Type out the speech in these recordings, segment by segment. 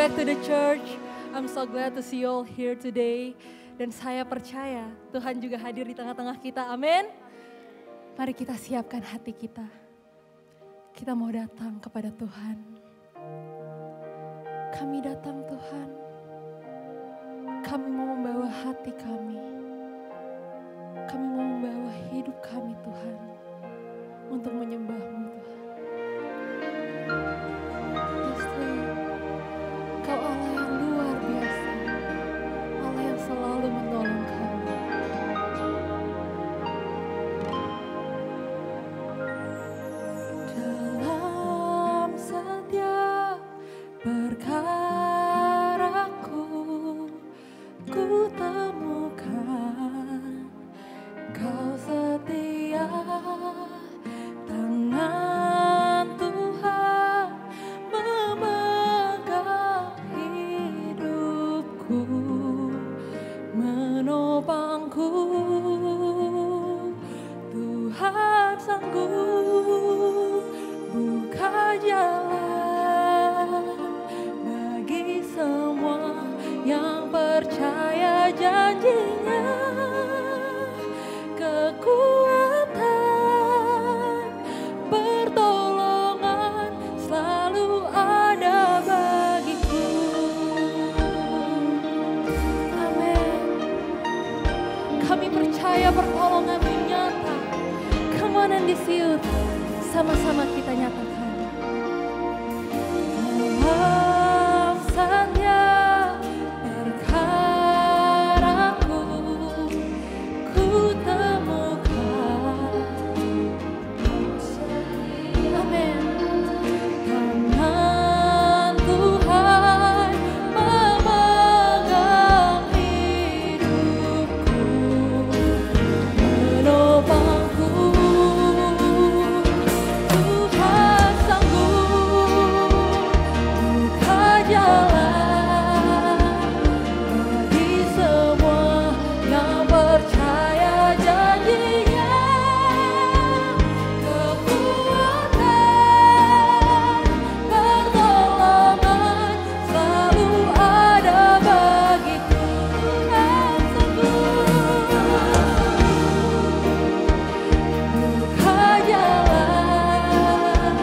back to the church. I'm so glad to see you all here today. Dan saya percaya Tuhan juga hadir di tengah-tengah kita. Amin. Mari kita siapkan hati kita. Kita mau datang kepada Tuhan. Kami datang Tuhan. Kami mau membawa hati kami. Kami mau membawa hidup kami Tuhan. Untuk menyembah-Mu Tuhan. Yes, Lord. Kau Allah yang luar biasa. Allah yang selalu menolong kami. Dalam setiap perkaraku, ku temukan Kau setia. Tangan Tuhan memegang hidupku, menopangku. Tuhan sanggup buka jalan bagi semua yang percaya janjinya. Kekuatan, pertolongan selalu ada bagiku. Amin. Kami percaya pertolongan-Mu nyata. Come on and disiut. Sama-sama kita nyatakan. Dalam setiap perkaraku, ku temukan. Amin. Tangan Tuhan memegang hidupku, menopangku. Tuhan sanggup buka jalan bagi semua yang percaya janjinya. Kekuatan, pertolongan selalu ada bagiku. Tuhan sanggup buka jalan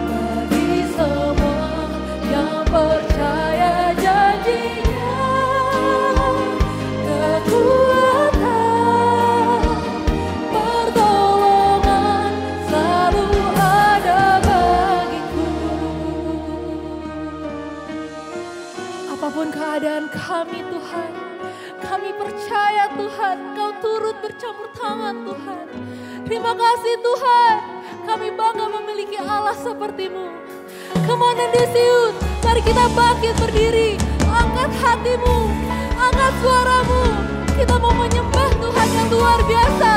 bagi semua yang percaya janjinya. Kekuatan, pertolongan selalu ada bagiku. Apapun keadaan kami Tuhan, kami percaya Tuhan, Kau turut bercampur tangan Tuhan. Terima kasih Tuhan, kami bangga memiliki Allah seperti-Mu. Come on and disiut, mari kita bangkit berdiri, angkat hatimu, angkat suaramu. Kita mau menyembah Tuhan yang luar biasa.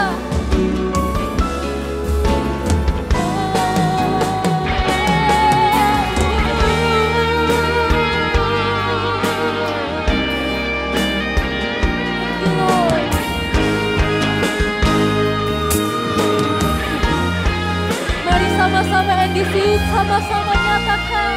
Mari sama-sama and disiut, sama-sama nyatakan.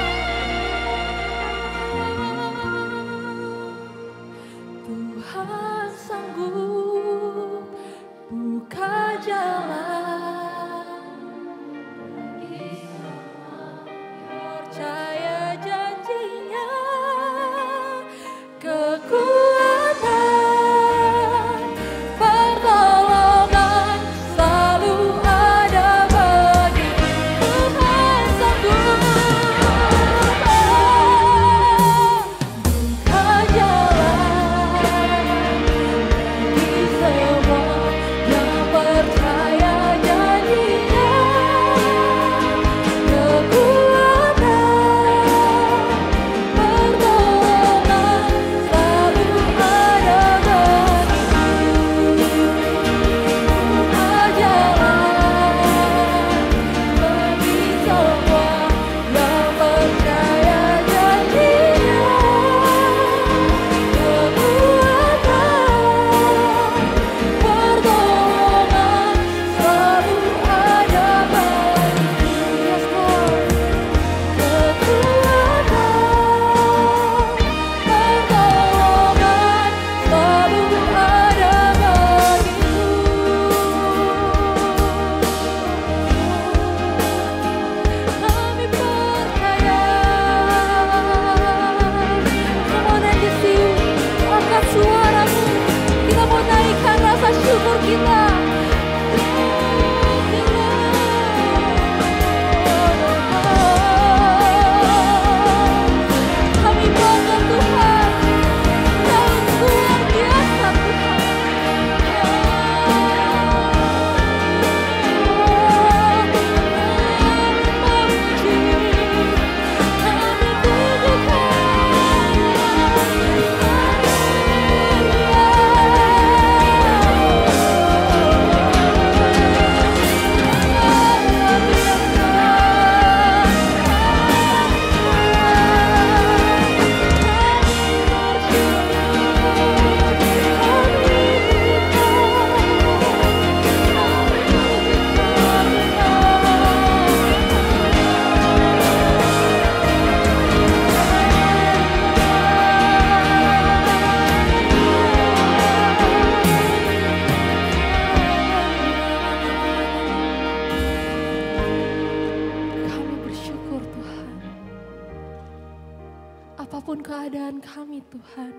Apapun keadaan kami Tuhan,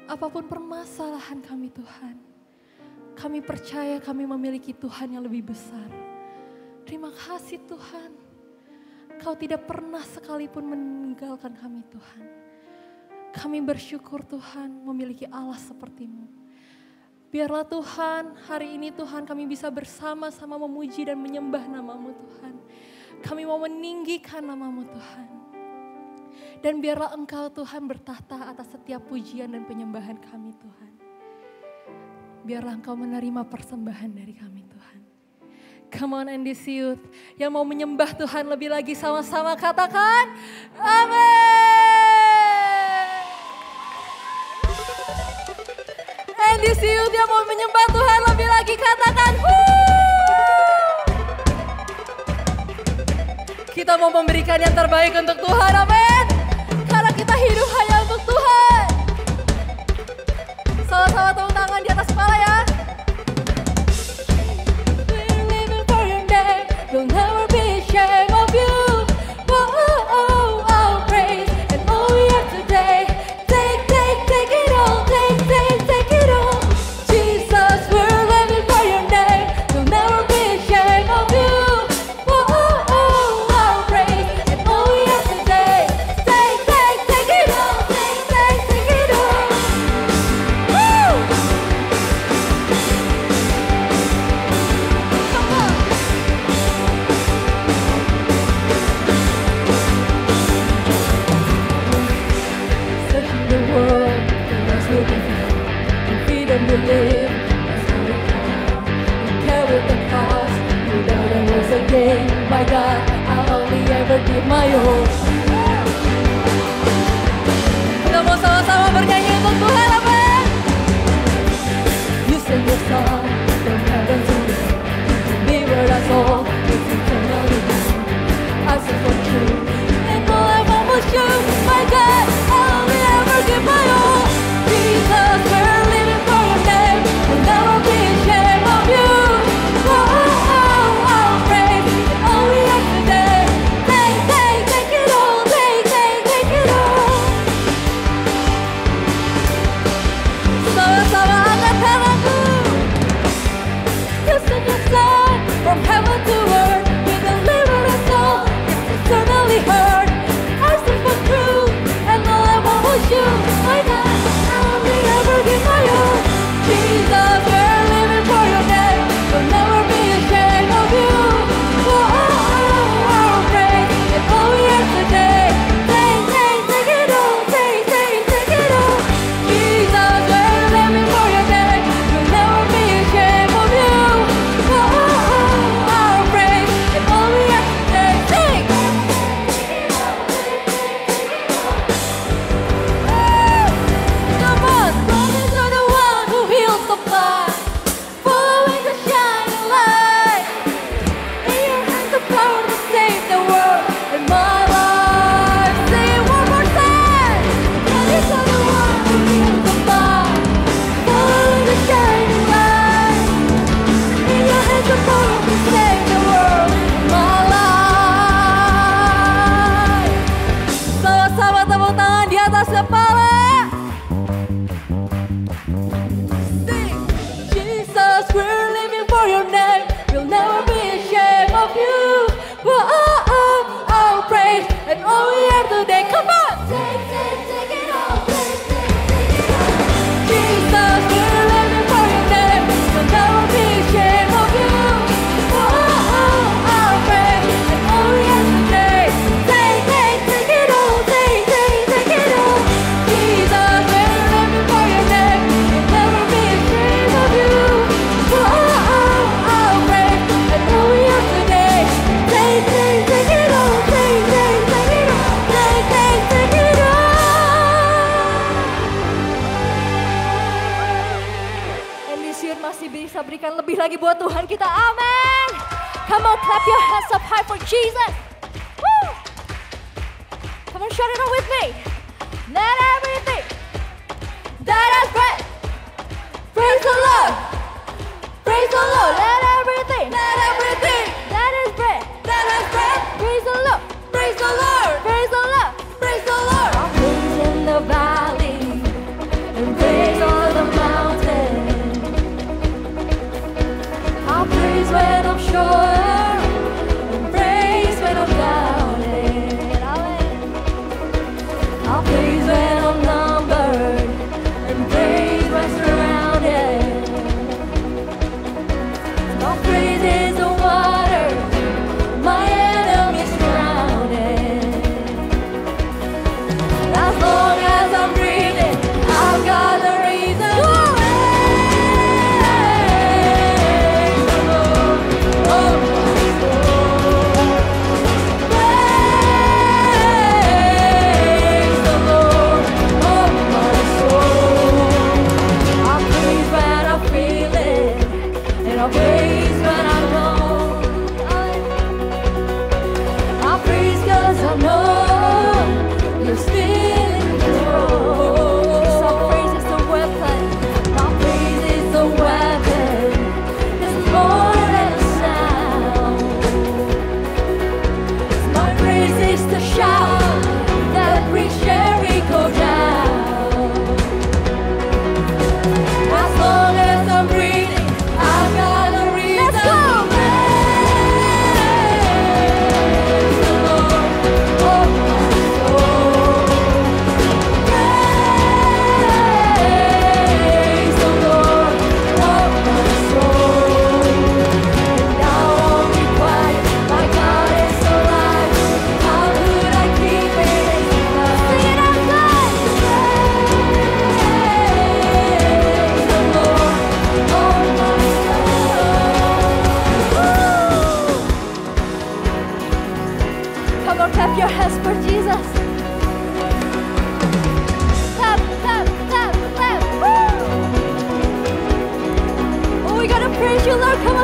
apapun permasalahan kami Tuhan, kami percaya kami memiliki Tuhan yang lebih besar. Terima kasih Tuhan, Kau tidak pernah sekalipun meninggalkan kami Tuhan. Kami bersyukur Tuhan memiliki Allah seperti-Mu. Biarlah Tuhan hari ini Tuhan kami bisa bersama-sama memuji dan menyembah nama-Mu Tuhan. Kami mau meninggikan nama-Mu Tuhan. Dan biarlah Engkau Tuhan bertahta atas setiap pujian dan penyembahan kami Tuhan. Biarlah Engkau menerima persembahan dari kami Tuhan. Come on and this youth yang mau menyembah Tuhan lebih lagi sama-sama katakan amin. And this youth yang mau menyembah Tuhan lebih lagi katakan Kita mau memberikan yang terbaik untuk Tuhan, amin. Karena kita hidup hanya untuk Tuhan. Sama-sama tepuk tangan di atas kepala ya. We're living for your name, we'll never be ashamed of you. Oh, I'll praise and all we have today. Take it all, take it all. Jesus, we're living for your name, we'll never be ashamed of you. My God, I'll only ever give my all. Kita mau sama-sama bernyanyi untuk Tuhan, amin. You sing your song from heaven to earth. Be with us all, it's eternally done. I sing for truth, and all I want was you. My God, I'll only ever give my all. Jesus, we're living for your name. We'll never be ashamed of you. From heaven to earth, we deliver us all. It's eternally heard. I sing for truth, and all I want was you. My God, I'll only ever give my all. Jesus, we're living for your name. We'll never be ashamed of you. Oh, praise, and all we have today. Take it all, take it all. Jesus, we're living for your name. We'll never be ashamed of you. Berikan lebih lagi buat Tuhan kita, amin. Come on, clap your hands up high for Jesus. Woo! Come on, shout it out with me. Let everything that has breath praise the Lord. Praise the Lord. Let everything that has breath praise the Lord. Praise the Lord. Praise the Lord. Praise the Lord.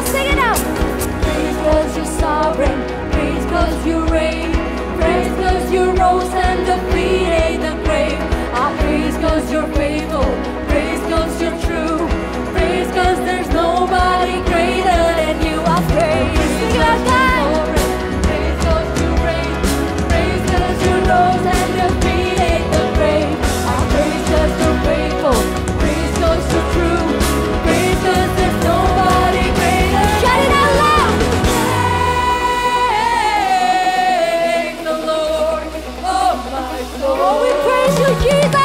on, sing it out. Praise 'cause you're sovereign. Praise 'cause you reign. Praise 'cause you rose and defeated the grave. I praise 'cause you're faithful. Praise 'cause you're true. Praise 'cause there's nobody greater than you. I praise you, God. Praise 'cause you reign. Praise 'cause you rose and defeated the grave. I praise 'cause you're faithful. Praise 'cause you're true. Praise 'cause there's nobody greater. Shout it out loud. Praise the Lord, oh my soul. Oh, we praise you, Jesus.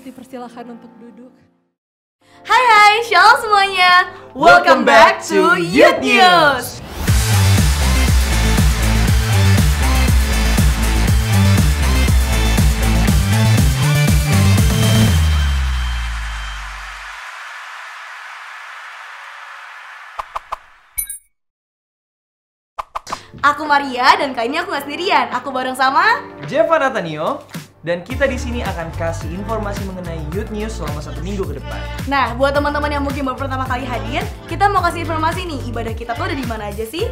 dipersilakan untuk duduk. Hai, shalom semuanya. Welcome back to Youth News. Aku Maria dan kali ini aku gak sendirian. Aku bareng sama Jeva Natanio. Dan kita di sini akan kasih informasi mengenai Youth News selama 1 minggu ke depan. Nah, buat teman-teman yang mungkin baru pertama kali hadir, kita mau kasih informasi nih, ibadah kita tuh ada di mana aja sih?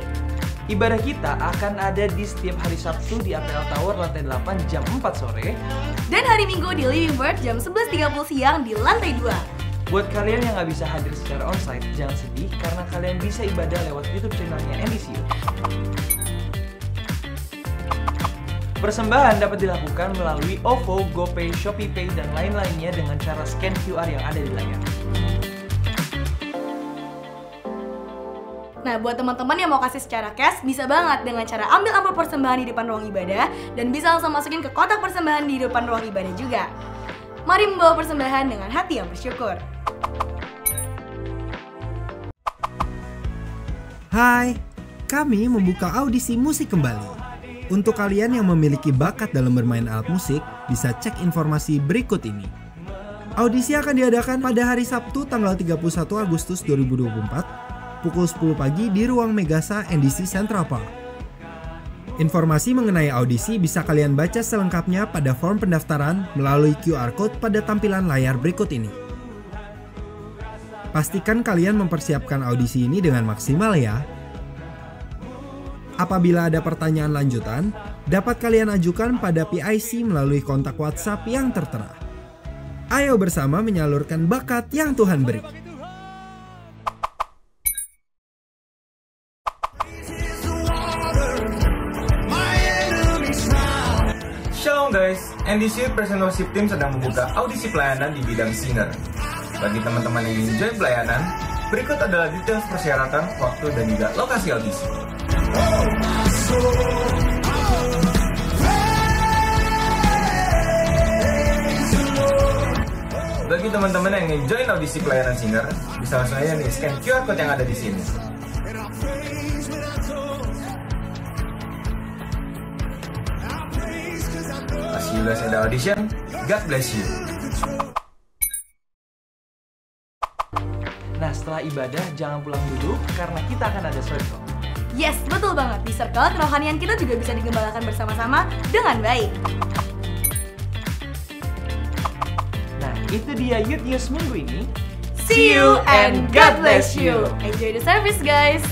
Ibadah kita akan ada di setiap hari Sabtu di APL Tower lantai 8 jam 4 sore. Dan hari Minggu di Living Word jam 11.30 siang di lantai 2. Buat kalian yang nggak bisa hadir secara onsite, jangan sedih karena kalian bisa ibadah lewat YouTube channelnya NDCU. Persembahan dapat dilakukan melalui OVO, GoPay, ShopeePay, dan lain-lainnya dengan cara scan QR yang ada di layar. Nah, buat teman-teman yang mau kasih secara cash, bisa banget dengan cara ambil amplop persembahan di depan ruang ibadah dan bisa langsung masukin ke kotak persembahan di depan ruang ibadah juga. Mari membawa persembahan dengan hati yang bersyukur. Hai, kami membuka audisi musik kembali. Untuk kalian yang memiliki bakat dalam bermain alat musik, bisa cek informasi berikut ini. Audisi akan diadakan pada hari Sabtu tanggal 31 Agustus 2024, pukul 10 pagi di ruang Megasa NDC Central Park. Informasi mengenai audisi bisa kalian baca selengkapnya pada form pendaftaran melalui QR Code pada tampilan layar berikut ini. Pastikan kalian mempersiapkan audisi ini dengan maksimal ya. Apabila ada pertanyaan lanjutan, dapat kalian ajukan pada PIC melalui kontak WhatsApp yang tertera. Ayo bersama menyalurkan bakat yang Tuhan beri. Shalom guys, NDC Present Worship Team sedang membuka audisi pelayanan di bidang singer. Bagi teman-teman yang ingin join pelayanan, berikut adalah detail persyaratan, waktu, dan juga lokasi audisi. Bagi teman-teman yang ingin join audisi pelayanan singer, bisa langsung aja nih scan QR code yang ada di sini. See you guys at the audition. God bless you. Nah, setelah ibadah jangan pulang dulu karena kita akan ada circle. Yes, betul banget. Di circle, kerohanian kita juga bisa digembalakan bersama-sama dengan baik. Nah, itu dia Youth News minggu ini. See you and God bless you. Enjoy the service, guys.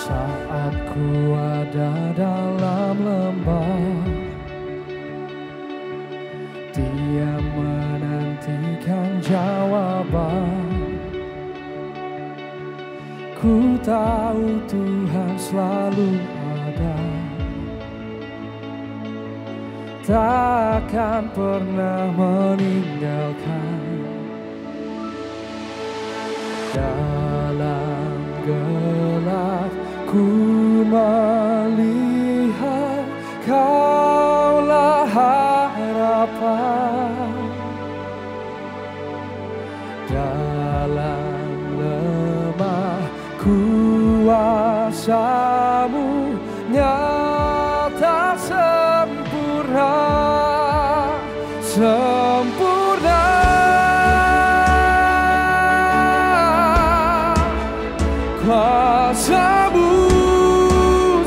Saat ku ada dalam lembah, Dia menantikan jawaban. Ku tahu Tuhan selalu ada, takkan pernah meninggalkan. Dalam gelap ku melihat Kaulah harapan. Dalam lemah kuasa-Mu nyata sempurna, sempurna. Kuasa-Mu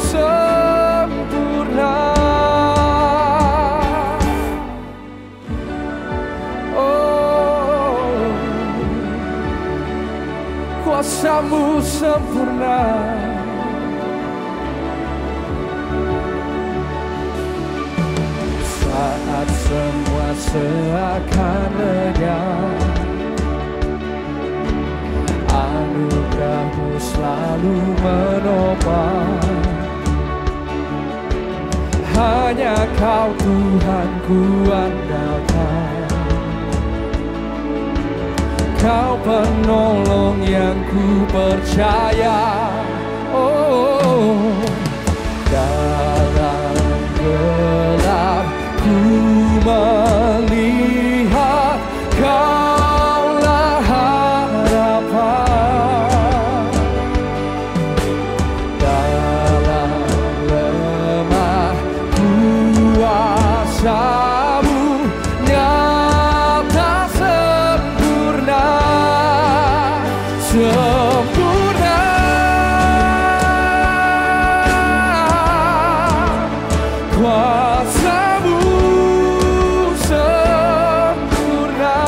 sempurna. Oh, kuasa-Mu sempurna. Saat semua seakan lega. Anugerah-Mu selalu menopang. Hanya Kau Tuhan ku andalkan. Kau penolong yang ku percaya. Oh, dalam gelap ku melihat Kaulah harapan. Dalam lemah kuasa-Mu nyata sempurna, sempurna. Kuasa-Mu sempurna,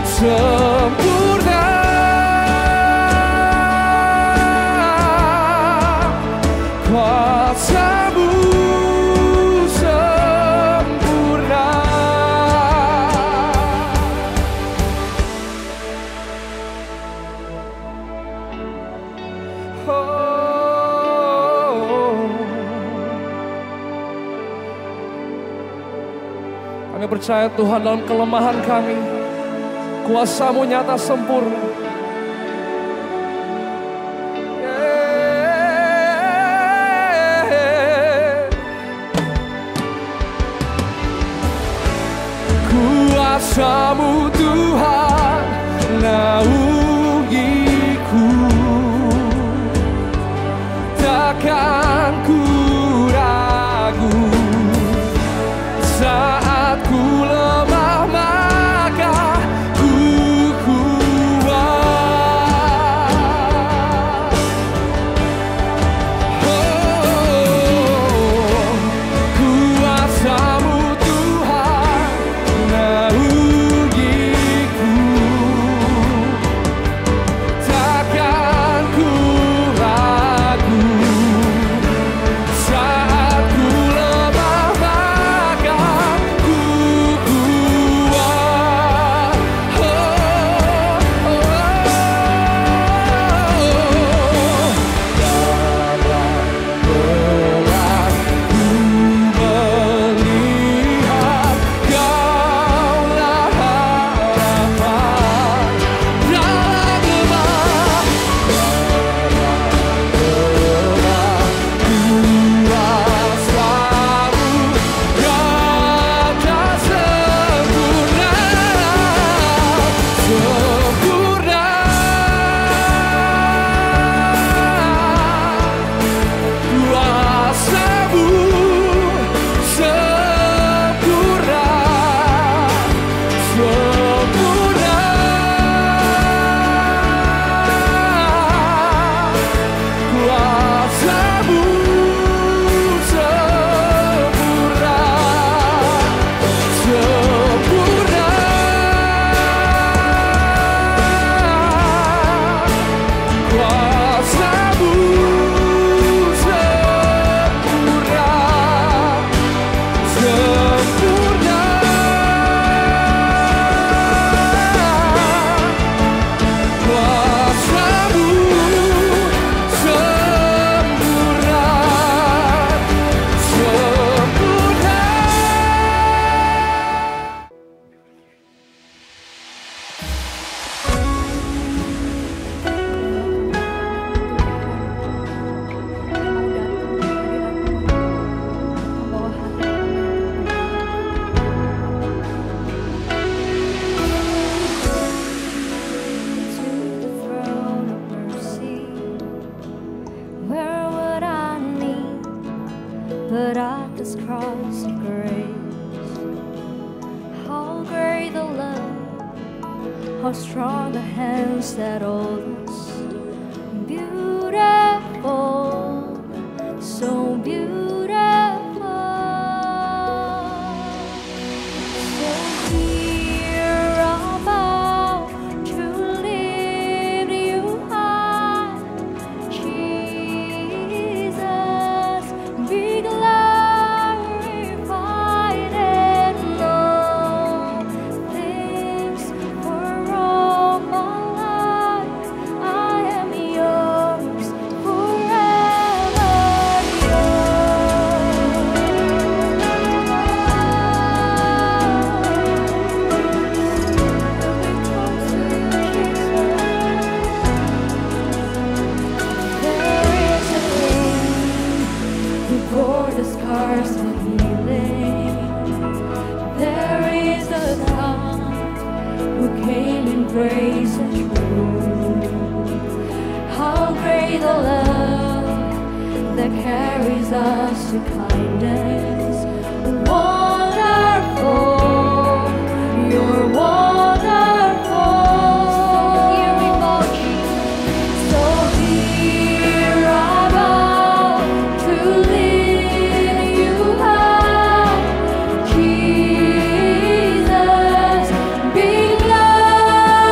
sempurna. Kuasa-Mu sempurna. Kami percaya Tuhan dalam kelemahan kami, kuasa-Mu nyata sempurna. Kuasa-Mu Tuhan naungiku, takkan ku ragu. Saat ku lemah maka ku kuat. Oh, kuasa-Mu Tuhan naungiku, takkan ku ragu. Saat ku lemah maka ku kuat. Dalam gelap ku melihat Kaulah harapan. Dalam lemah kuasa-Mu nyata sempurna, sempurna. Kuasa-Mu sempurna, sempurna. Kuasa-Mu sempurna, sempurna. Kuasa-Mu sempurna, sempurna. Kuasa-Mu sempurna, sempurna. Membawa hati To the throne of mercy, where would I need but at this cross of grace? How great the love, how strong the hands that hold us. Beautiful, so beautiful. So here I'm bound to lift you high, Jesus, be glorified and grace and truth. How great the love that carries us to kindness. Wonderful, you're wonderful. Here we go, Jesus. So here I bow to lift you high, Jesus. Be glorified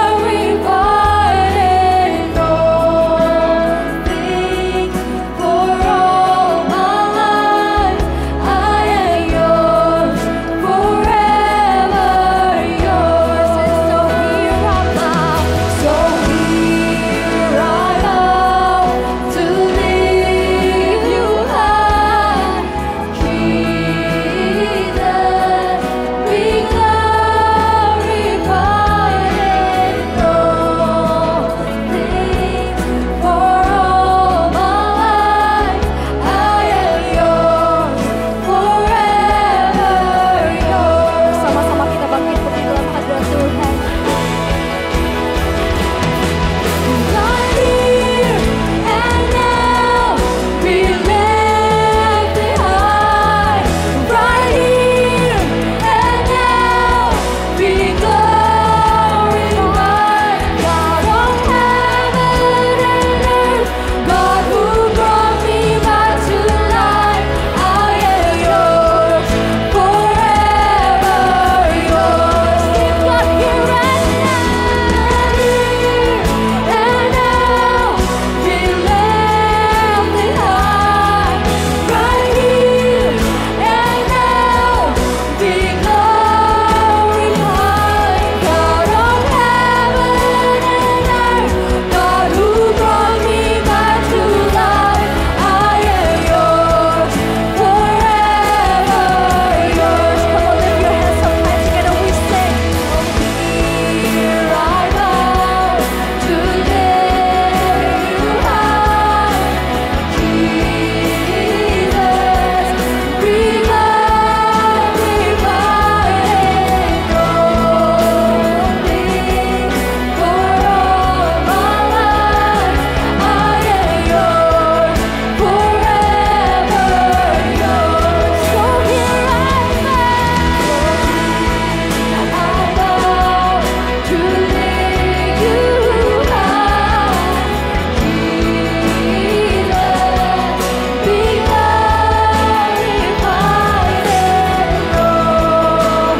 in all things. For all my life I am yours, forever yours. And so here I bow, so here I bow to lift you high, Jesus. Be glorified in all things. For all my life I am yours, forever yours. Sama-sama kita bangkit berdiri dalam hadirat Tuhan. Right here and now, be lifted high. Right here and now, be glorified. God of heaven and earth, God who brought me back to life, I am yours, forever yours. Give God here and now, be lifted high. Right here and now, be glorified. God of heaven and earth, God who brought me back to life, I am yours, forever yours. Come on, lift your hands up high together. We sing. Here I bow to lift you high, Jesus. Be glorified in all things. For all my life I am yours, forever yours. So here I bow to lift you high, Jesus. Be glorified in all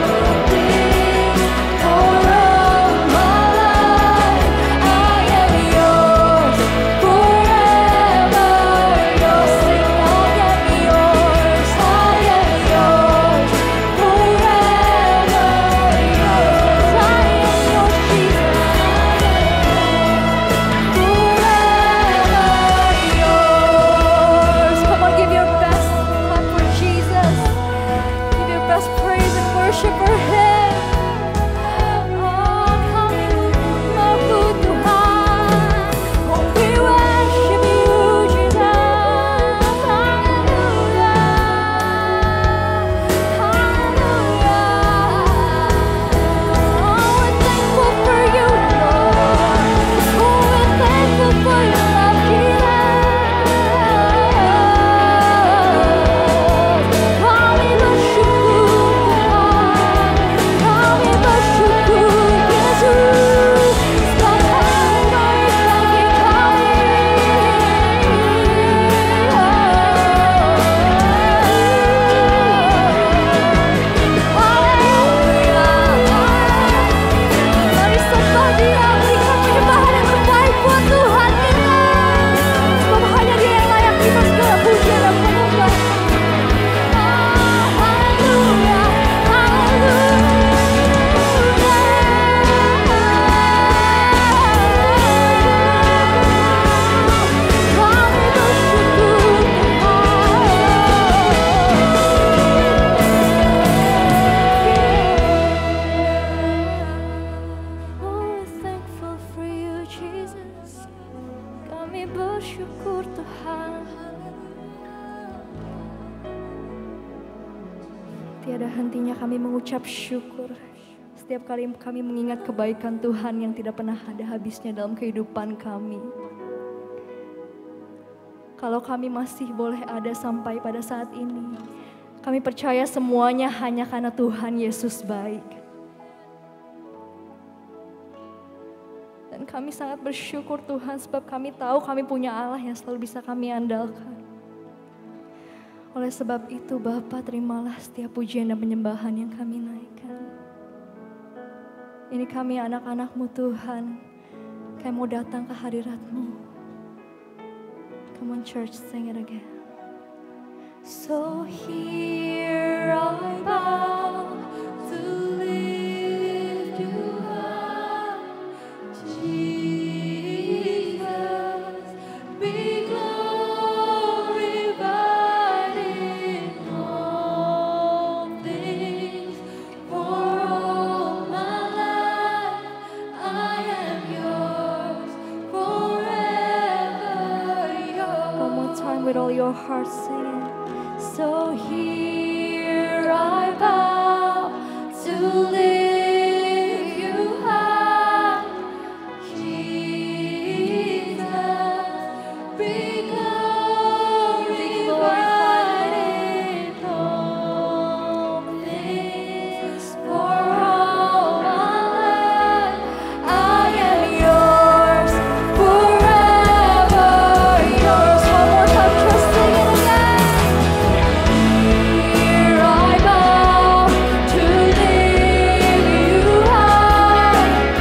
things. For all my life I am yours, forever yours. Sing, I am yours, I am yours, forever yours. I am yours, Jesus, forever yours. Come on, give your best clap for Jesus. Give your best praise and worship for Him. Oh, kami Tuhan. Oh, we worship you, Jesus. Hallelujah. Hallelujah. Oh, we're thankful for you, Lord. Oh, we're thankful for your love, Jesus. Kami bersyukur Tuhan. Kami bersyukur Yesus. Sebab Engkau bagi kami. Mari sembah Dia, berikan penyembahan yang terbaik buat Tuhan kita. Sebab hanya Dia yang layak terima segala pujian dan penyembah. Haleluya, haleluya. Kami bersyukur Tuhan. Oh, we're thankful for you, Jesus. Kami bersyukur Tuhan. Tiada hentinya kami mengucap syukur. setiap kali kami mengingat kebaikan Tuhan yang tidak pernah ada habisnya dalam kehidupan kami. Kalau kami masih boleh ada sampai pada saat ini, kami percaya semuanya hanya karena Tuhan Yesus baik. Dan kami sangat bersyukur Tuhan sebab kami tahu kami punya Allah yang selalu bisa kami andalkan. Oleh sebab itu Bapa, terimalah setiap pujian dan penyembahan yang kami naikkan. Ini kami anak-anak-Mu Tuhan, kami mau datang ke hadirat-Mu. Come on church, sing it again. So here I bow to lift you up, Jesus, be glorified in all things. For all my life I am yours, forever yours. One more time with all your heart, sing it. So here I bow to lift you high, Jesus, be glorified in all things. For all my life I am yours, forever yours. One more time, just sing it again. Here I bow to lift you high, Jesus,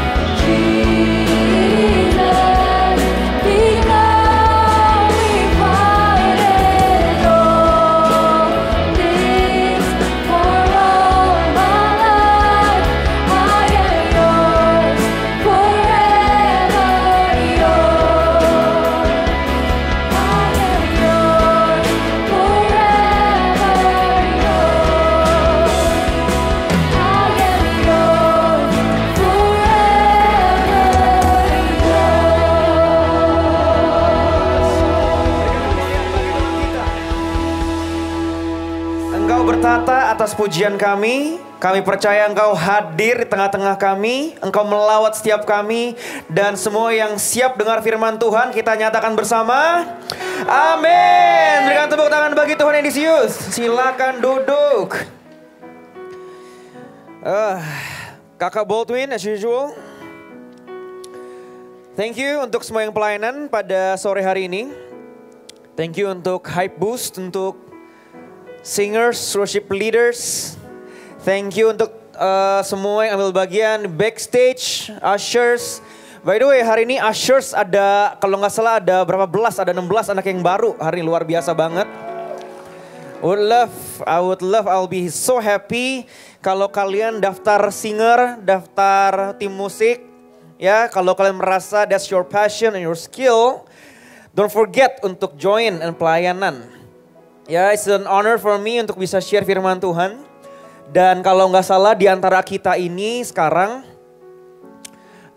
be glorified in all things. For all my life I am yours, forever yours. I am yours, forever yours. I am yours, Engkau bertata atas pujian kami. Kami percaya Engkau hadir di tengah-tengah kami. Engkau melawat setiap kami. Dan semua yang siap dengar firman Tuhan kita nyatakan bersama. Amin. Berikan tepuk tangan bagi Tuhan Endisius. Silakan duduk. Kakak Baldwin as usual. Thank you untuk semua yang pelayanan pada sore hari ini. Thank you untuk Hype Boost, untuk singers, worship leaders. Thank you untuk semua yang ambil bagian backstage, ushers. By the way, hari ini ushers ada, kalau nggak salah ada berapa belas, ada 16 anak yang baru. Hari ini luar biasa banget. I'll be so happy kalau kalian daftar singer, daftar tim musik. Ya, kalau kalian merasa that's your passion and your skill, don't forget untuk join and pelayanan. Ya, it's an honor for me untuk bisa share firman Tuhan. Dan kalau nggak salah di antara kita ini sekarang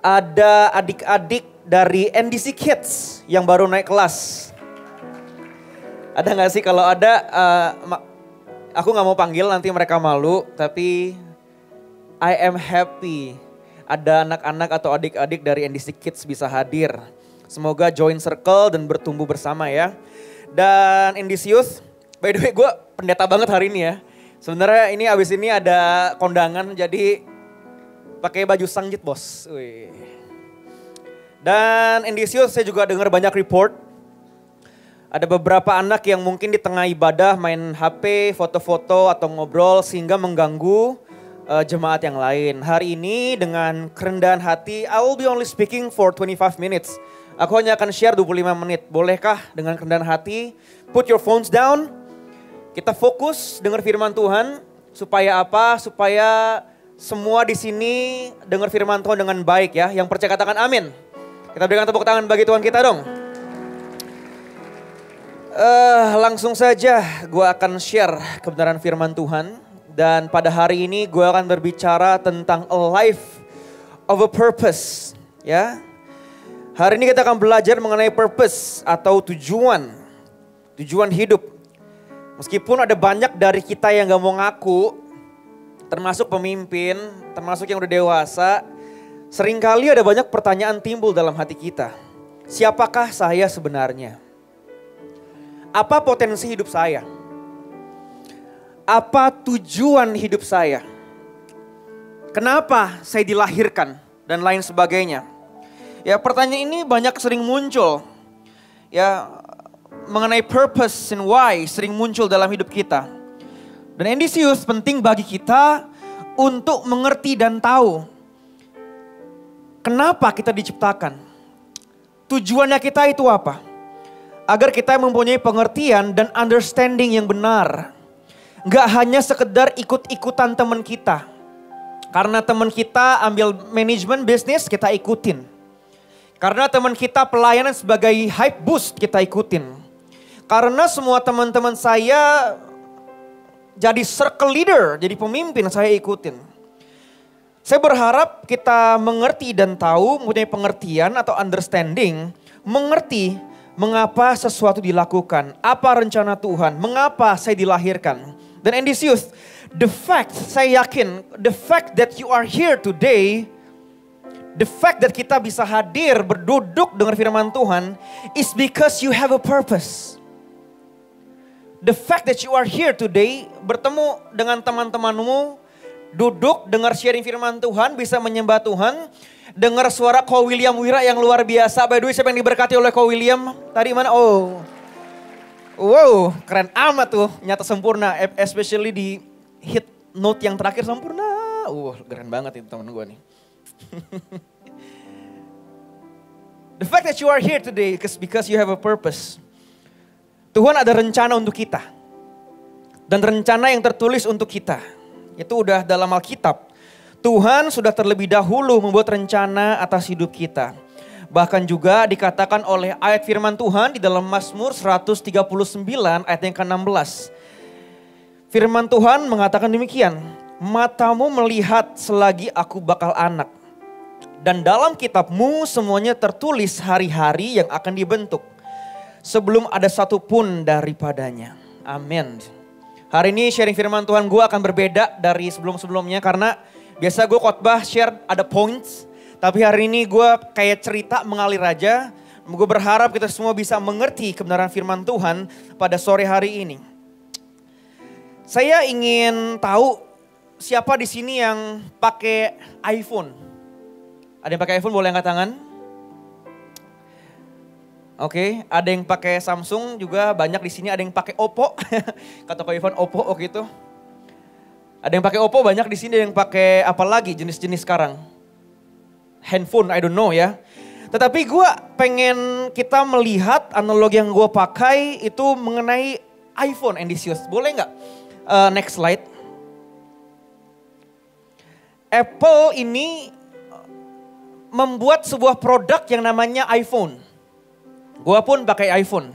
ada adik-adik dari NDC Kids yang baru naik kelas. Ada nggak sih? Kalau ada, aku nggak mau panggil nanti mereka malu. Tapi I am happy ada anak-anak atau adik-adik dari NDC Kids bisa hadir. Semoga join circle dan bertumbuh bersama ya. Dan NDC Youth, by the way gue pendeta banget hari ini ya. Sebenarnya ini abis ini ada kondangan jadi pakai baju sangjit bos. Wih. Dan NDC Youth saya juga dengar banyak report. Ada beberapa anak yang mungkin di tengah ibadah main HP, foto-foto atau ngobrol sehingga mengganggu jemaat yang lain. Hari ini dengan kerendahan hati, I will be only speaking for 25 minutes. Aku hanya akan share 25 menit. Bolehkah dengan kerendahan hati, put your phones down. Kita fokus dengar firman Tuhan. Supaya apa? Supaya semua di sini dengar firman Tuhan dengan baik ya. Yang percaya katakan amin. Kita berikan tepuk tangan bagi Tuhan kita dong. Langsung saja gue akan share kebenaran firman Tuhan. Dan pada hari ini gue akan berbicara tentang a life of a purpose. Ya. Hari ini kita akan belajar mengenai purpose atau tujuan. Tujuan hidup. Meskipun ada banyak dari kita yang gak mau ngaku, termasuk pemimpin, termasuk yang udah dewasa, seringkali ada banyak pertanyaan timbul dalam hati kita. Siapakah saya sebenarnya? Apa potensi hidup saya? Apa tujuan hidup saya? Kenapa saya dilahirkan? Dan lain sebagainya. Ya, pertanyaan ini banyak sering muncul. Ya, mengenai purpose and why sering muncul dalam hidup kita. Dan Endisius penting bagi kita untuk mengerti dan tahu kenapa kita diciptakan. Tujuannya kita itu apa? Agar kita mempunyai pengertian dan understanding yang benar. Gak hanya sekedar ikut-ikutan teman kita. Karena teman kita ambil manajemen bisnis, kita ikutin. Karena teman kita pelayanan sebagai hype boost, kita ikutin. Karena semua teman-teman saya jadi circle leader, jadi pemimpin, saya ikutin. Saya berharap kita mengerti dan tahu, mempunyai pengertian atau understanding, mengerti mengapa sesuatu dilakukan, apa rencana Tuhan, mengapa saya dilahirkan. Dan Endisius, the fact, saya yakin, the fact that you are here today, the fact that kita bisa hadir, berduduk dengar firman Tuhan, is because you have a purpose. The fact that you are here today, bertemu dengan teman-temanmu, duduk, dengar sharing firman Tuhan, bisa menyembah Tuhan, dengar suara Ko William Wira yang luar biasa. By the way, siapa yang diberkati oleh Ko William? Tadi mana? Oh, wow, keren amat tuh, nyata sempurna, especially di hit note yang terakhir sempurna. Keren banget itu teman gue nih. The fact that you are here today is because you have a purpose. Tuhan ada rencana untuk kita. Dan rencana yang tertulis untuk kita. Itu udah dalam Alkitab. Tuhan sudah terlebih dahulu membuat rencana atas hidup kita. Bahkan juga dikatakan oleh ayat firman Tuhan di dalam Mazmur 139 ayat yang ke-16. Firman Tuhan mengatakan demikian. Matamu melihat selagi aku bakal anak. Dan dalam kitabmu semuanya tertulis hari-hari yang akan dibentuk. Sebelum ada satu pun daripadanya. Amin. Hari ini sharing firman Tuhan gue akan berbeda dari sebelum-sebelumnya. Karena biasa gue khotbah share ada points. Tapi hari ini gue kayak cerita mengalir aja. Gue berharap kita semua bisa mengerti kebenaran firman Tuhan pada sore hari ini. Saya ingin tahu siapa di sini yang pakai iPhone. Ada yang pakai iPhone, boleh angkat tangan? Oke, ada yang pakai Samsung juga banyak di sini. Ada yang pakai Oppo, kata Ko Ivan Oppo gitu. Ada yang pakai Oppo banyak di sini. Ada yang pakai apa lagi jenis-jenis sekarang? Handphone, I don't know ya. Tetapi gue pengen kita melihat analogi yang gue pakai itu mengenai iPhone, Endisius. Boleh nggak? Next slide. Apple ini membuat sebuah produk yang namanya iPhone. Gue pun pakai iPhone.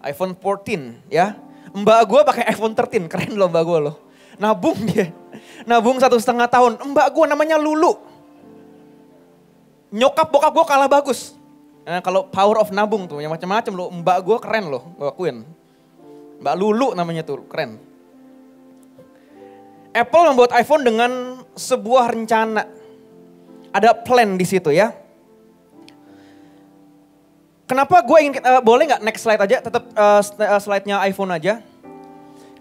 iPhone 14 ya. Mbak gue pakai iPhone 13, keren loh mbak gue loh. Nabung dia. Nabung 1,5 tahun. Mbak gue namanya Lulu. Nyokap bokap gue kalah bagus. Nah, kalau power of nabung tuh yang macam-macam loh. Mbak gue keren loh, gue akuin. Mbak Lulu namanya tuh, keren. Apple membuat iPhone dengan sebuah rencana. Ada plan di situ ya. Kenapa gue ingin, boleh nggak next slide aja, tetap slide-nya iPhone aja.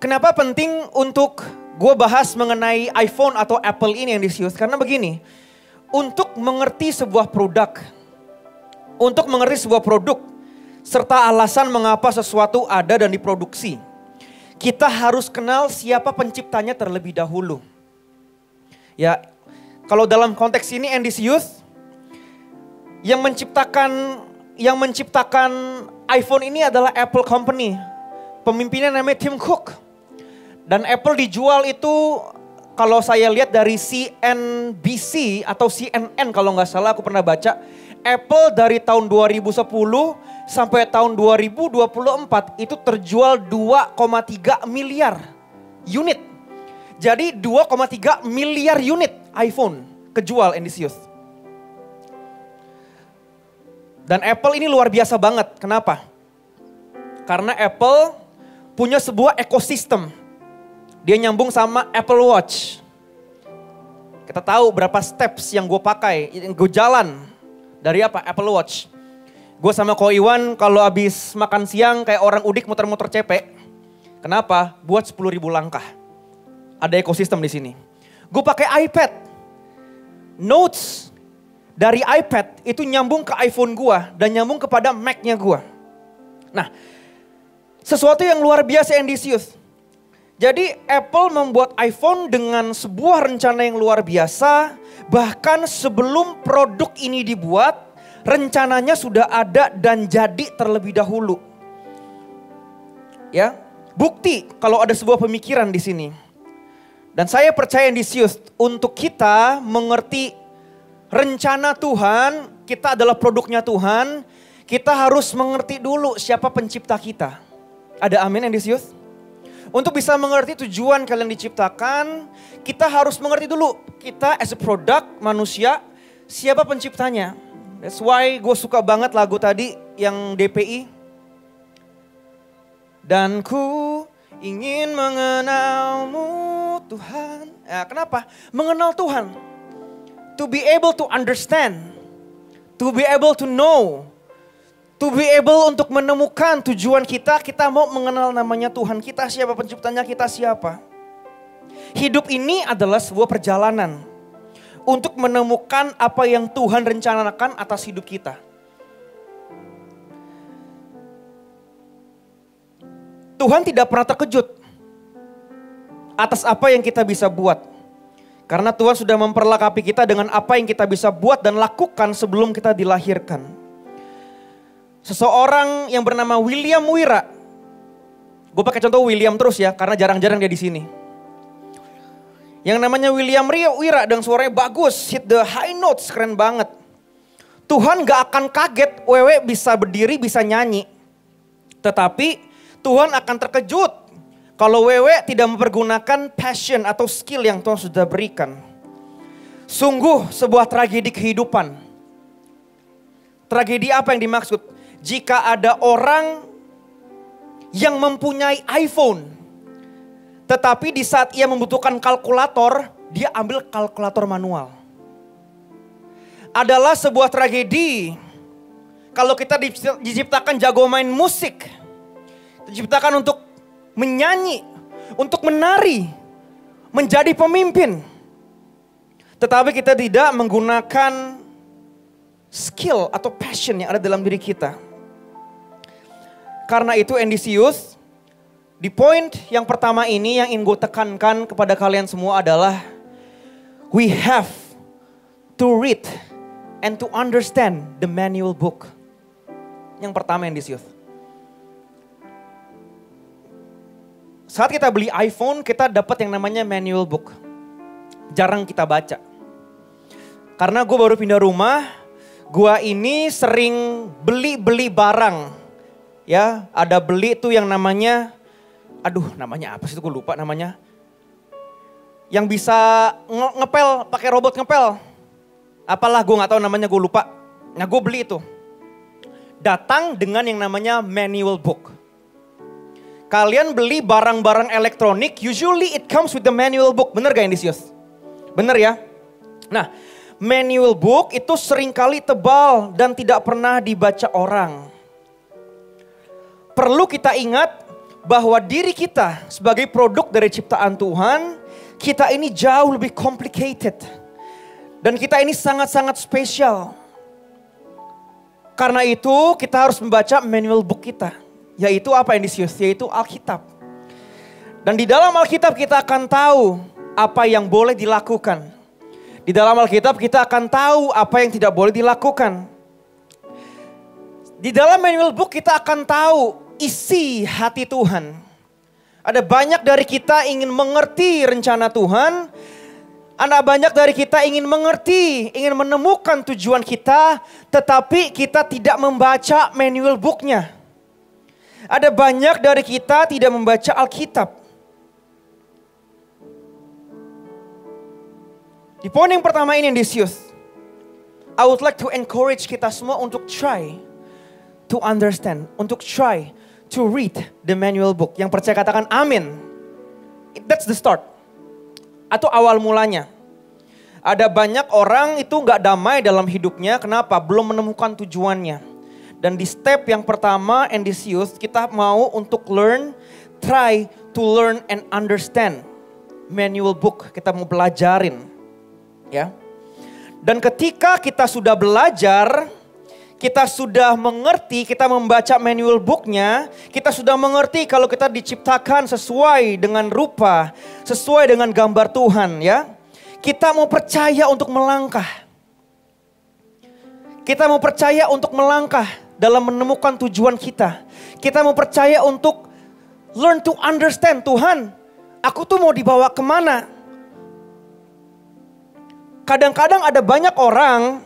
Kenapa penting untuk gue bahas mengenai iPhone atau Apple ini yang disius? Karena begini. Untuk mengerti sebuah produk, serta alasan mengapa sesuatu ada dan diproduksi, kita harus kenal siapa penciptanya terlebih dahulu. Ya, kalau dalam konteks ini Endisius, yang menciptakan iPhone ini adalah Apple Company. Pemimpinnya namanya Tim Cook. Dan Apple dijual itu, kalau saya lihat dari CNBC atau CNN kalau nggak salah aku pernah baca. Apple dari tahun 2010 sampai tahun 2024 itu terjual 2,3 miliar unit. Jadi 2,3 miliar unit iPhone kejual Endisius. Dan Apple ini luar biasa banget. Kenapa? Karena Apple punya sebuah ekosistem. Dia nyambung sama Apple Watch. Kita tahu berapa steps yang gue pakai, yang gue jalan. Dari apa? Apple Watch. Gue sama Ko Iwan kalau habis makan siang kayak orang udik muter-muter cepek. Kenapa? Buat 10.000 langkah. Ada ekosistem di sini. Gue pakai iPad. Notes dari iPad itu nyambung ke iPhone gue dan nyambung kepada Mac-nya gue. Nah, sesuatu yang luar biasa Endisius. Jadi Apple membuat iPhone dengan sebuah rencana yang luar biasa. Bahkan sebelum produk ini dibuat, rencananya sudah ada dan jadi terlebih dahulu. Ya, bukti kalau ada sebuah pemikiran di sini. Dan saya percaya Endisius, untuk kita mengerti rencana Tuhan, kita adalah produknya Tuhan, kita harus mengerti dulu siapa pencipta kita. Ada amin Endisius? Untuk bisa mengerti tujuan kalian diciptakan, kita harus mengerti dulu kita as a product manusia, siapa penciptanya. That's why gue suka banget lagu tadi yang DPI. Dan ku ingin mengenalmu Tuhan. Nah, kenapa? Mengenal Tuhan. To be able to understand. To be able to know. To be able untuk menemukan tujuan kita mau mengenal namanya Tuhan kita, siapa penciptanya kita siapa. Hidup ini adalah sebuah perjalanan untuk menemukan apa yang Tuhan rencanakan atas hidup kita. Tuhan tidak pernah terkejut atas apa yang kita bisa buat. Karena Tuhan sudah memperlengkapi kita dengan apa yang kita bisa buat dan lakukan sebelum kita dilahirkan. Seseorang yang bernama William Wira. Gue pakai contoh William terus ya, karena jarang-jarang dia di sini. Yang namanya William Wira dan suaranya bagus, hit the high notes, keren banget. Tuhan gak akan kaget Wewe bisa berdiri, bisa nyanyi. Tetapi Tuhan akan terkejut kalau Wewe tidak mempergunakan passion atau skill yang Tuhan sudah berikan. Sungguh sebuah tragedi kehidupan. Tragedi apa yang dimaksud? Jika ada orang yang mempunyai iPhone, tetapi di saat ia membutuhkan kalkulator, dia ambil kalkulator manual. Adalah sebuah tragedi kalau kita diciptakan jago main musik, diciptakan untuk menyanyi, untuk menari, menjadi pemimpin. Tetapi kita tidak menggunakan skill atau passion yang ada dalam diri kita. Karena itu Endisius, di poin yang pertama ini yang ingin gue tekankan kepada kalian semua adalah we have to read and to understand the manual book. Yang pertama Endisius. Saat kita beli iPhone, kita dapat yang namanya manual book. Jarang kita baca. Karena gue baru pindah rumah, gue ini sering beli barang. Ya, ada beli tuh yang namanya, namanya apa sih itu gue lupa namanya. Yang bisa ngepel, pakai robot ngepel. Apalah gue gak tahu namanya, gue lupa. Nah gue beli itu. Datang dengan yang namanya manual book. Kalian beli barang-barang elektronik, usually it comes with the manual book. Bener gak Endisius? Bener ya? Nah, manual book itu seringkali tebal dan tidak pernah dibaca orang. Perlu kita ingat bahwa diri kita sebagai produk dari ciptaan Tuhan, kita ini jauh lebih complicated. Dan kita ini sangat-sangat spesial. Karena itu kita harus membaca manual book kita. Yaitu apa Endisius? Yaitu Alkitab. Dan di dalam Alkitab kita akan tahu apa yang boleh dilakukan. Di dalam Alkitab kita akan tahu apa yang tidak boleh dilakukan. Di dalam manual book kita akan tahu isi hati Tuhan. Ada banyak dari kita ingin mengerti rencana Tuhan. Ada banyak dari kita ingin mengerti, ingin menemukan tujuan kita. Tetapi kita tidak membaca manual booknya. Ada banyak dari kita tidak membaca Alkitab. Di poin yang pertama ini Endisius, I would like to encourage kita semua untuk try to understand, untuk try to read the manual book. Yang percaya katakan amin. That's the start. Atau awal mulanya. Ada banyak orang itu gak damai dalam hidupnya, kenapa? Belum menemukan tujuannya. Dan di step yang pertama and this youth, kita mau untuk try to learn and understand manual book. Kita mau belajarin, ya. Dan ketika kita sudah belajar, kita sudah mengerti, kita membaca manual booknya, kita sudah mengerti kalau kita diciptakan sesuai dengan rupa, sesuai dengan gambar Tuhan, ya. Kita mau percaya untuk melangkah. Kita mau percaya untuk melangkah dalam menemukan tujuan kita. Kita mau percaya untuk learn to understand, Tuhan, aku tuh mau dibawa kemana? Kadang-kadang ada banyak orang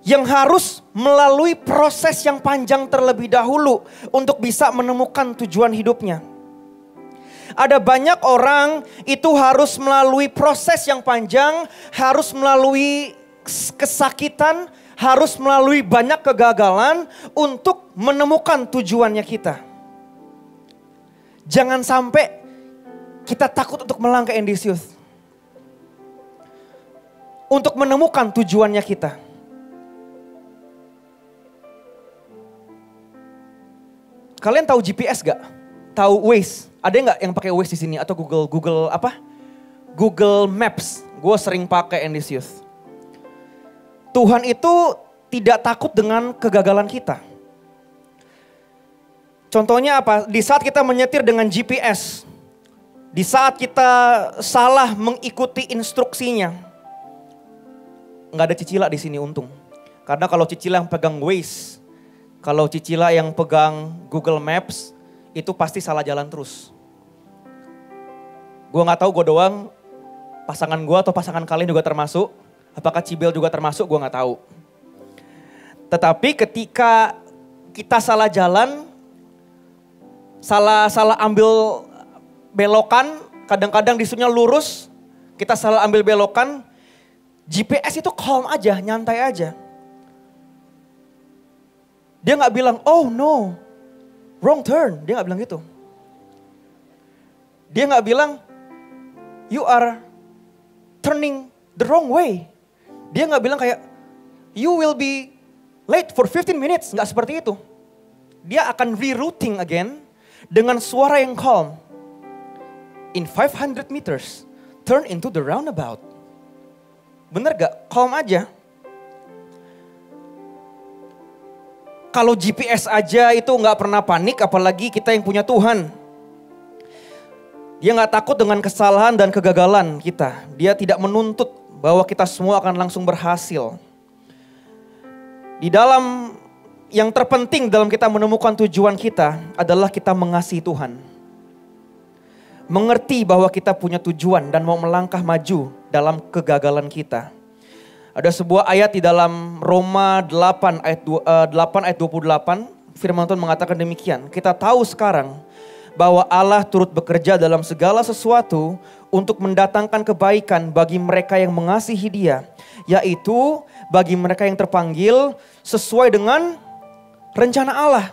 yang harus melalui proses yang panjang terlebih dahulu untuk bisa menemukan tujuan hidupnya. Ada banyak orang itu harus melalui proses yang panjang, harus melalui kesakitan, harus melalui banyak kegagalan untuk menemukan tujuannya kita. Jangan sampai kita takut untuk melangkah in this youth. Untuk menemukan tujuannya kita. Kalian tahu GPS gak? Tahu Waze? Ada nggak yang pakai Waze di sini atau Google apa? Google Maps. Gue sering pakai in this youth. Tuhan itu tidak takut dengan kegagalan kita. Contohnya apa? Di saat kita menyetir dengan GPS, di saat kita salah mengikuti instruksinya, nggak ada Cicila di sini untung. Karena kalau Cicila yang pegang Waze, kalau Cicila yang pegang Google Maps, itu pasti salah jalan terus. Gue nggak tahu, gue doang, pasangan gue atau pasangan kalian juga termasuk. Apakah Cibel juga termasuk, gue gak tahu. Tetapi ketika kita salah jalan, salah ambil belokan, kadang-kadang disuruhnya lurus, kita salah ambil belokan, GPS itu calm aja, nyantai aja. Dia gak bilang, oh no, wrong turn. Dia gak bilang gitu. Dia gak bilang, you are turning the wrong way. Dia gak bilang kayak, you will be late for 15 minutes. Gak seperti itu. Dia akan rerouting again dengan suara yang calm. In 500 meters, turn into the roundabout. Bener gak? Calm aja. Kalau GPS aja itu gak pernah panik, apalagi kita yang punya Tuhan. Dia gak takut dengan kesalahan dan kegagalan kita. Dia tidak menuntut bahwa kita semua akan langsung berhasil. Di dalam yang terpenting dalam kita menemukan tujuan kita adalah kita mengasihi Tuhan. Mengerti bahwa kita punya tujuan dan mau melangkah maju dalam kegagalan kita. Ada sebuah ayat di dalam Roma 8 ayat 28, firman Tuhan mengatakan demikian. Kita tahu sekarang bahwa Allah turut bekerja dalam segala sesuatu untuk mendatangkan kebaikan bagi mereka yang mengasihi Dia, yaitu bagi mereka yang terpanggil sesuai dengan rencana Allah.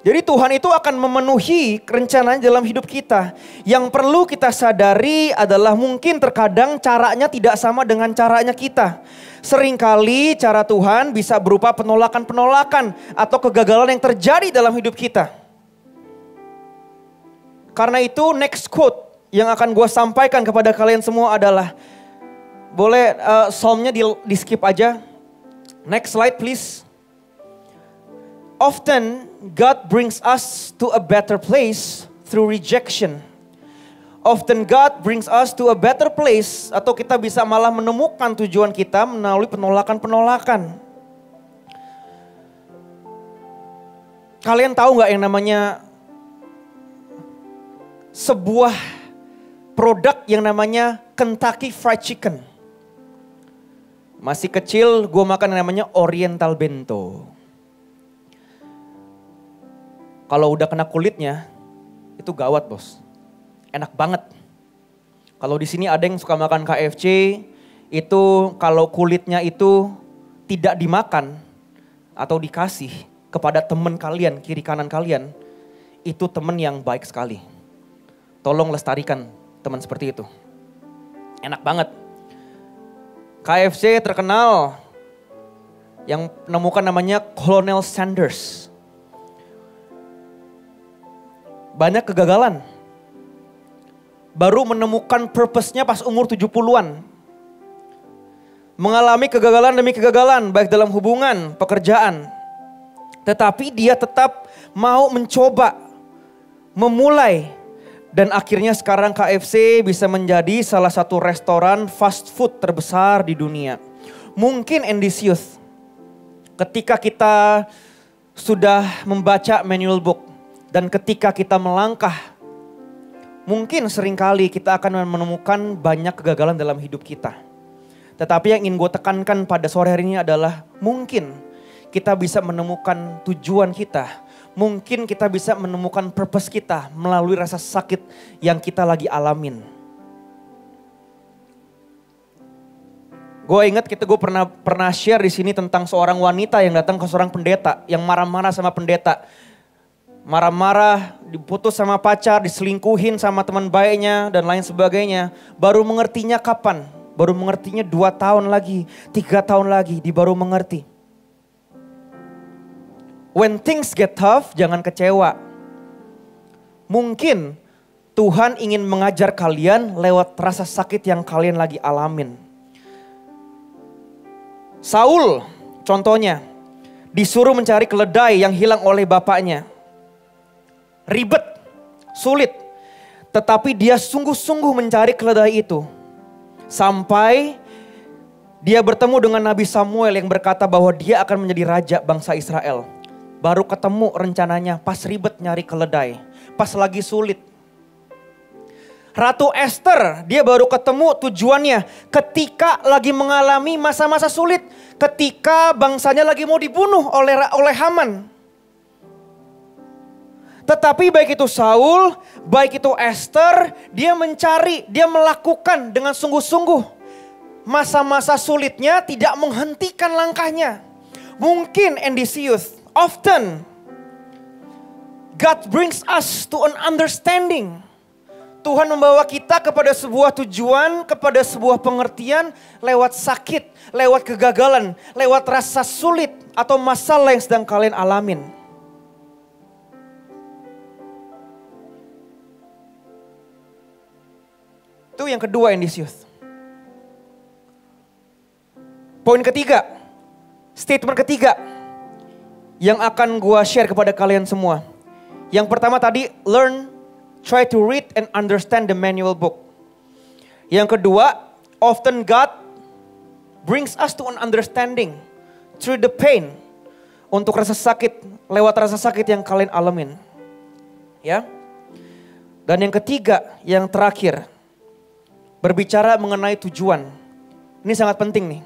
Jadi Tuhan itu akan memenuhi rencananya dalam hidup kita. Yang perlu kita sadari adalah mungkin terkadang caranya tidak sama dengan caranya kita. Seringkali cara Tuhan bisa berupa penolakan-penolakan atau kegagalan yang terjadi dalam hidup kita. Karena itu next quote yang akan gue sampaikan kepada kalian semua adalah, boleh psalmnya di skip aja. Next slide please. Often God brings us to a better place through rejection. Often God brings us to a better place, atau kita bisa malah menemukan tujuan kita melalui penolakan-penolakan. Kalian tahu gak yang namanya sebuah produk yang namanya Kentucky Fried Chicken? Masih kecil gue makan yang namanya Oriental Bento. Kalau udah kena kulitnya, itu gawat bos. Enak banget. Kalau di sini ada yang suka makan KFC, itu kalau kulitnya itu tidak dimakan atau dikasih kepada teman kalian, kiri kanan kalian, itu teman yang baik sekali. Tolong lestarikan teman seperti itu. Enak banget. KFC terkenal yang menemukan namanya Colonel Sanders. Banyak kegagalan. Baru menemukan purpose-nya pas umur 70-an. Mengalami kegagalan demi kegagalan, baik dalam hubungan, pekerjaan. Tetapi dia tetap mau mencoba, memulai. Dan akhirnya sekarang KFC bisa menjadi salah satu restoran fast food terbesar di dunia. Mungkin in this youth, ketika kita sudah membaca manual book. Dan ketika kita melangkah, mungkin seringkali kita akan menemukan banyak kegagalan dalam hidup kita. Tetapi yang ingin gue tekankan pada sore hari ini adalah mungkin kita bisa menemukan tujuan kita. Mungkin kita bisa menemukan purpose kita melalui rasa sakit yang kita lagi alamin. Gue ingat gue pernah share di sini tentang seorang wanita yang datang ke seorang pendeta yang marah-marah sama pendeta. Marah-marah, diputus sama pacar, diselingkuhin sama teman baiknya dan lain sebagainya. Baru mengertinya kapan? Baru mengertinya 2 tahun lagi, 3 tahun lagi, baru mengerti. When things get tough, jangan kecewa. Mungkin Tuhan ingin mengajar kalian lewat rasa sakit yang kalian lagi alamin. Saul, contohnya, disuruh mencari keledai yang hilang oleh bapaknya. Ribet, sulit. Tetapi dia sungguh-sungguh mencari keledai itu. Sampai dia bertemu dengan Nabi Samuel yang berkata bahwa dia akan menjadi raja bangsa Israel. Baru ketemu rencananya pas ribet nyari keledai. Pas lagi sulit. Ratu Esther dia baru ketemu tujuannya ketika lagi mengalami masa-masa sulit. Ketika bangsanya lagi mau dibunuh oleh Haman. Tetapi baik itu Saul, baik itu Esther, dia mencari, dia melakukan dengan sungguh-sungguh. Masa-masa sulitnya tidak menghentikan langkahnya. Mungkin in this youth, often God brings us to an understanding. Tuhan membawa kita kepada sebuah tujuan, kepada sebuah pengertian lewat sakit, lewat kegagalan, lewat rasa sulit atau masalah yang sedang kalian alamin. Itu yang kedua in this youth. Poin ketiga, statement ketiga yang akan gua share kepada kalian semua. Yang pertama tadi, try to read and understand the manual book. Yang kedua, often God brings us to an understanding through the pain. Untuk rasa sakit, lewat rasa sakit yang kalian alamin. Ya. Dan yang ketiga, yang terakhir, berbicara mengenai tujuan. Ini sangat penting nih.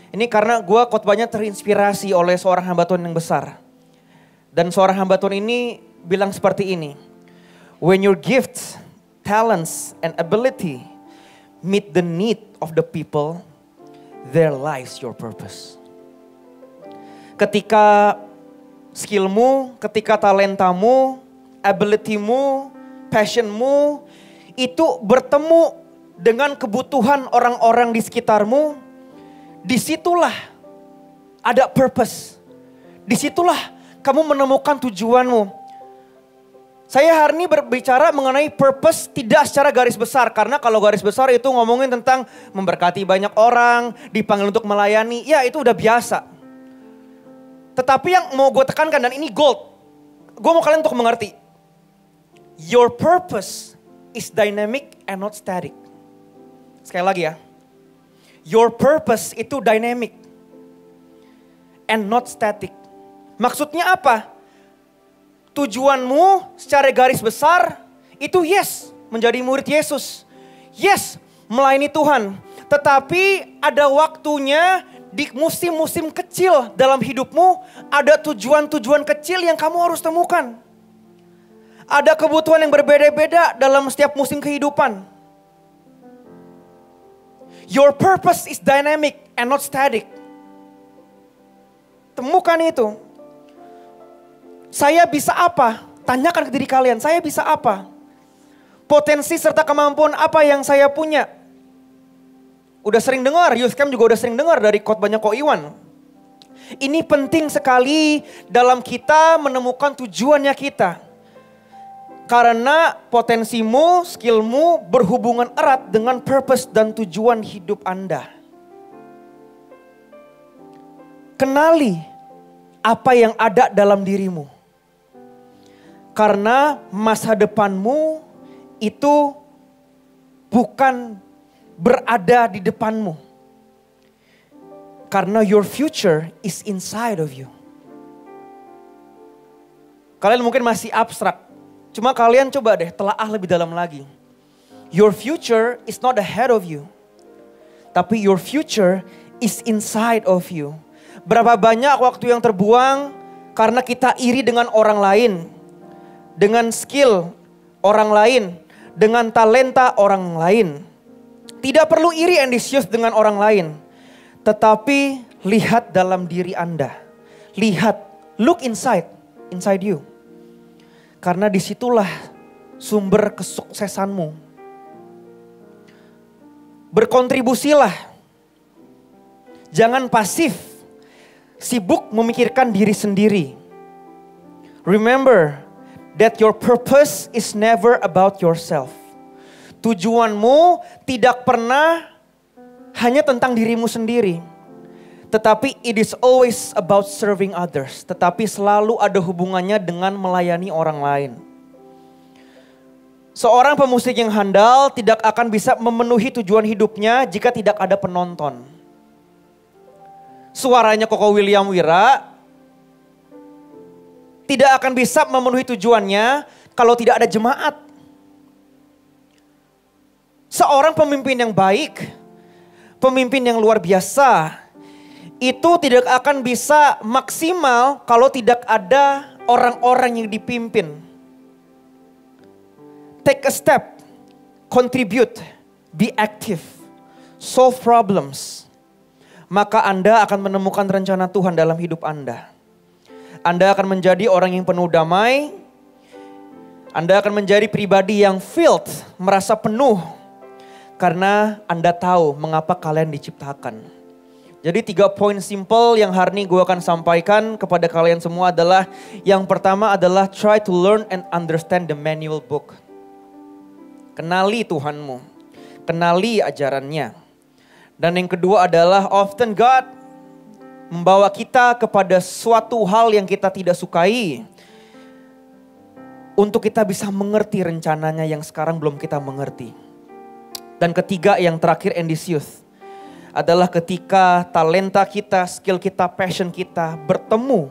Ini karena gue khotbahnya terinspirasi oleh seorang hamba Tuhan yang besar. Dan seorang hamba Tuhan ini bilang seperti ini. When your gifts, talents, and ability meet the need of the people, there lies your purpose. Ketika skillmu, ketika talentamu, abilitymu, passionmu, itu bertemu dengan kebutuhan orang-orang di sekitarmu, disitulah ada purpose. Disitulah kamu menemukan tujuanmu. Saya hari ini berbicara mengenai purpose tidak secara garis besar. Karena kalau garis besar itu ngomongin tentang memberkati banyak orang, dipanggil untuk melayani, ya itu udah biasa. Tetapi yang mau gue tekankan dan ini gold. Gue mau kalian untuk mengerti. Your purpose is dynamic and not static. Sekali lagi ya. Your purpose itu dynamic and not static. Maksudnya apa? Tujuanmu secara garis besar itu yes, menjadi murid Yesus. Yes, melayani Tuhan. Tetapi ada waktunya di musim-musim kecil dalam hidupmu, ada tujuan-tujuan kecil yang kamu harus temukan. Ada kebutuhan yang berbeda-beda dalam setiap musim kehidupan. Your purpose is dynamic and not static. Temukan itu. Saya bisa apa? Tanyakan ke diri kalian, saya bisa apa? Potensi serta kemampuan apa yang saya punya? udah sering dengar, Youth Camp juga udah sering dengar dari khotbahnya Ko Iwan. Ini penting sekali dalam kita menemukan tujuannya kita. Karena potensimu, skillmu berhubungan erat dengan purpose dan tujuan hidup Anda. Kenali apa yang ada dalam dirimu. Karena masa depanmu itu bukan berada di depanmu. Karena your future is inside of you. Kalian mungkin masih abstrak. Cuma kalian coba deh telaah lebih dalam lagi. Your future is not ahead of you. Tapi your future is inside of you. Berapa banyak waktu yang terbuang karena kita iri dengan orang lain. Dengan skill orang lain. Dengan talenta orang lain. Tidak perlu iri ambisius dengan orang lain. Tetapi lihat dalam diri Anda. Lihat, look inside you. Karena disitulah sumber kesuksesanmu. Berkontribusilah. Jangan pasif. Sibuk memikirkan diri sendiri. Remember that your purpose is never about yourself. Tujuanmu tidak pernah hanya tentang dirimu sendiri. Tetapi it is always about serving others. Tetapi selalu ada hubungannya dengan melayani orang lain. Seorang pemusik yang handal tidak akan bisa memenuhi tujuan hidupnya jika tidak ada penonton. Suaranya Koko William Wira tidak akan bisa memenuhi tujuannya kalau tidak ada jemaat. Seorang pemimpin yang baik, pemimpin yang luar biasa, itu tidak akan bisa maksimal kalau tidak ada orang-orang yang dipimpin. Take a step, contribute, be active, solve problems. Maka Anda akan menemukan rencana Tuhan dalam hidup Anda. Anda akan menjadi orang yang penuh damai. Anda akan menjadi pribadi yang filled, merasa penuh. Karena Anda tahu mengapa kalian diciptakan. Jadi 3 poin simple yang hari ini gue akan sampaikan kepada kalian semua adalah. Yang pertama adalah try to learn and understand the manual book. Kenali Tuhanmu. Kenali ajarannya. Dan yang kedua adalah often God membawa kita kepada suatu hal yang kita tidak sukai. Untuk kita bisa mengerti rencananya yang sekarang belum kita mengerti. Dan ketiga yang terakhir ambisius. Adalah ketika talenta kita, skill kita, passion kita bertemu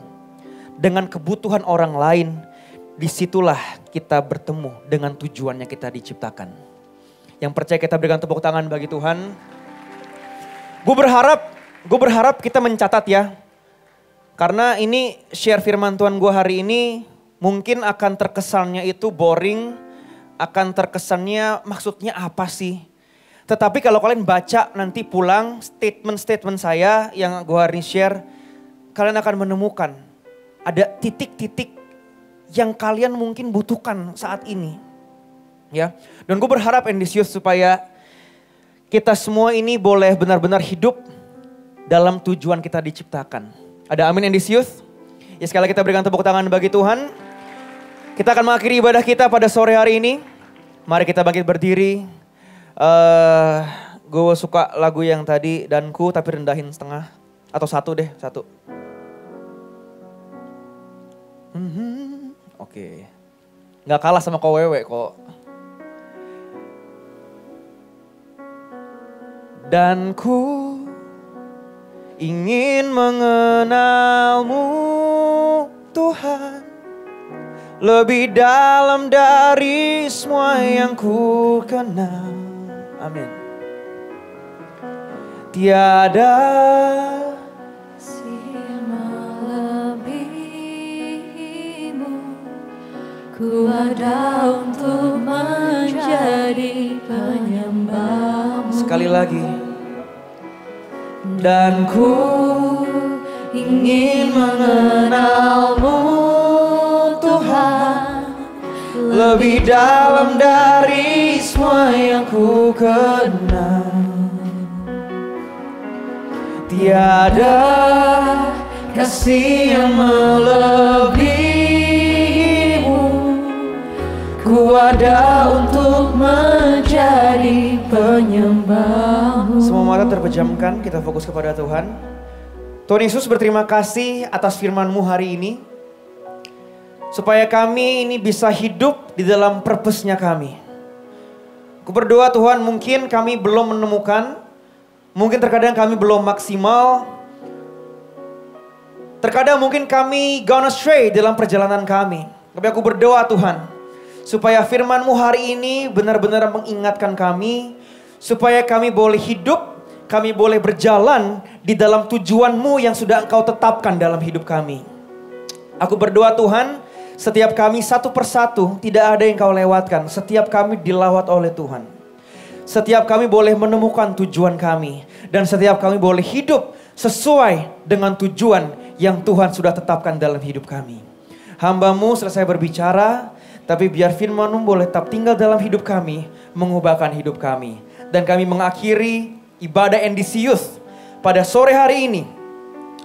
dengan kebutuhan orang lain. Disitulah kita bertemu dengan tujuannya kita diciptakan. Yang percaya kita berikan tepuk tangan bagi Tuhan. Gue berharap kita mencatat ya. Karena ini share firman Tuhan gue hari ini mungkin akan terkesannya itu boring. Akan terkesannya maksudnya apa sih? Tetapi kalau kalian baca nanti pulang statement-statement saya yang gue hari ini share. Kalian akan menemukan ada titik-titik yang kalian mungkin butuhkan saat ini. Ya, dan gue berharap ambisius supaya kita semua ini boleh benar-benar hidup dalam tujuan kita diciptakan. Ada amin ambisius? Ya sekali kita berikan tepuk tangan bagi Tuhan. Kita akan mengakhiri ibadah kita pada sore hari ini. Mari kita bangkit berdiri. Gue suka lagu yang tadi danku tapi rendahin setengah. Atau satu deh, satu. Oke. Gak kalah sama Ko Wewe kok. Dan ku ingin mengenalmu Tuhan, lebih dalam dari semua yang ku kenal. Amin. Tiada melebihimu, ku ada untuk menjadi penyembahmu. Sekali lagi. Dan ku ingin mengenalmu Tuhan, lebih dalam dari semua yang ku kenal. Tiada kasih yang melebihimu. Ku ada untuk menjadi penyembahmu. Semua mata terpejamkan, kita fokus kepada Tuhan. Tuhan Yesus, berterima kasih atas firman-Mu hari ini. Supaya kami ini bisa hidup di dalam purpose-nya kami. Ku berdoa Tuhan, mungkin kami belum menemukan, mungkin terkadang kami belum maksimal. Terkadang mungkin kami gone astray dalam perjalanan kami. Tapi aku berdoa Tuhan, supaya firman-Mu hari ini benar-benar mengingatkan kami. Supaya kami boleh hidup, kami boleh berjalan di dalam tujuan-Mu yang sudah Engkau tetapkan dalam hidup kami. Aku berdoa Tuhan, setiap kami satu persatu tidak ada yang Kau lewatkan. Setiap kami dilawat oleh Tuhan. Setiap kami boleh menemukan tujuan kami. Dan setiap kami boleh hidup sesuai dengan tujuan yang Tuhan sudah tetapkan dalam hidup kami. Hamba-Mu selesai berbicara, tapi biar firman-Mu boleh tetap tinggal dalam hidup kami, mengubahkan hidup kami. Dan kami mengakhiri ibadah NDC Youth pada sore hari ini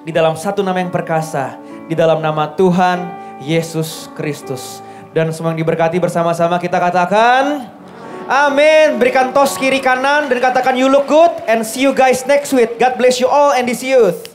di dalam satu nama yang perkasa, di dalam nama Tuhan Yesus Kristus. Dan semua yang diberkati bersama-sama kita katakan amin. Berikan tos kiri kanan dan katakan you look good, and see you guys next week. God bless you all and this youth.